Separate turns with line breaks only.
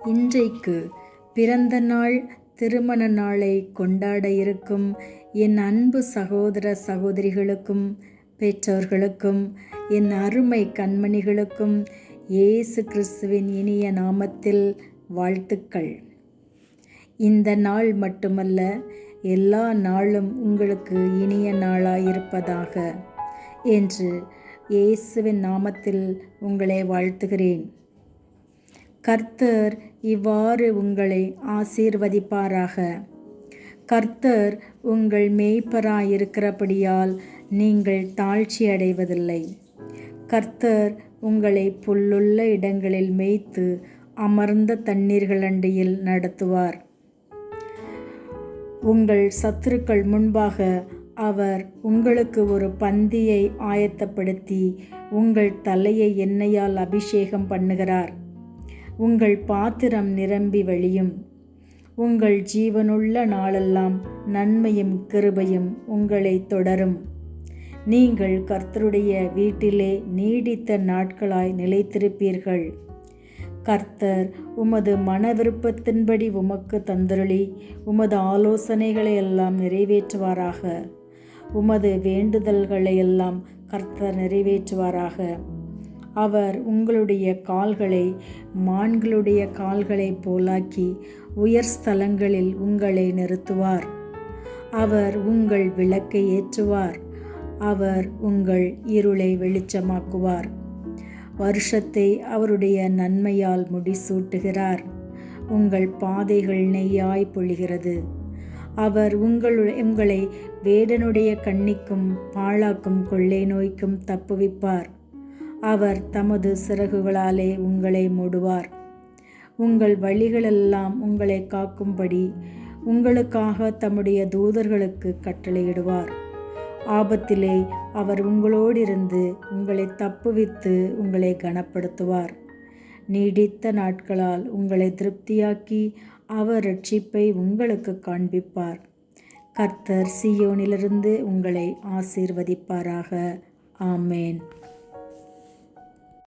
இன்றைக்கு பிறந்த நாள், திருமண நாளை கொண்டாட இருக்கும் என் அன்பு சகோதர சகோதரிகளுக்கும், பெற்றோர்களுக்கும், என் அருமை கண்மணிகளுக்கும் இயேசு கிறிஸ்துவின் இனிய நாமத்தில் வாழ்த்துக்கள். இந்த நாள் மட்டுமல்ல, எல்லா நாளும் உங்களுக்கு இனிய நாளாயிருப்பதாக என்று இயேசுவின் நாமத்தில் உங்களை வாழ்த்துகிறேன். கர்த்தர் இவ்வாறு உங்களை ஆசீர்வதிப்பாராக. கர்த்தர் உங்கள் மேய்ப்பராயிருக்கிறபடியால் நீங்கள் தாழ்ச்சி அடைவதில்லை. கர்த்தர் உங்களை புல்லுள்ள இடங்களில் மேய்த்து அமர்ந்த தண்ணீர்கள் அண்டையில் நடத்துவார். உங்கள் சத்துருக்கள் முன்பாக அவர் உங்களுக்கு ஒரு பந்தியை ஆயத்தப்படுத்தி உங்கள் தலையை எண்ணெயால் அபிஷேகம் பண்ணுகிறார். உங்கள் பாத்திரம் நிரம்பி வழியும். உங்கள் ஜீவனுள்ள நாளெல்லாம் நன்மையும் கிருபையும் உங்களை தொடரும். நீங்கள் கர்த்தருடைய வீட்டிலே நீடித்த நாட்களாய் நிலைத்திருப்பீர்கள். கர்த்தர் உமது மன விருப்பத்தின்படி உமக்கு தந்தருளி உமது ஆலோசனைகளை எல்லாம் நிறைவேற்றுவாராக. உமது வேண்டுதல்களை எல்லாம் கர்த்தர் நிறைவேற்றுவாராக. அவர் உங்களுடைய கால்களை மான்களுடைய கால்களைப் போலாக்கி உயர் ஸ்தலங்களில் உங்களை நிறுத்துவார். அவர் உங்கள் விளக்கை ஏற்றுவார். அவர் உங்கள் இருளை வெளிச்சமாக்குவார். வருஷத்தை அவருடைய நன்மையால் முடிசூட்டுகிறார். உங்கள் பாதைகள் நெய்யாய் பொழிகிறது. அவர் உங்களை வேடனுடைய கண்ணிக்கும் பாழாக்கும் கொள்ளை நோய்க்கும் தப்புவிப்பார். அவர் தமது சிறகுகளாலே உங்களை மூடுவார். உங்கள் வழிகளெல்லாம் உங்களை காக்கும்படி உங்களுக்காக தம்முடைய தூதர்களுக்கு கட்டளையிடுவார். ஆபத்திலே அவர் உங்களோடிருந்து உங்களை தப்புவித்து உங்களை கனப்படுத்துவார். நீடித்த நாட்களால் உங்களை திருப்தியாக்கி அவர் இரட்சிப்பை உங்களுக்கு காண்பிப்பார். கர்த்தர் சீயோனிலிருந்து உங்களை ஆசீர்வதிப்பாராக. ஆமேன்.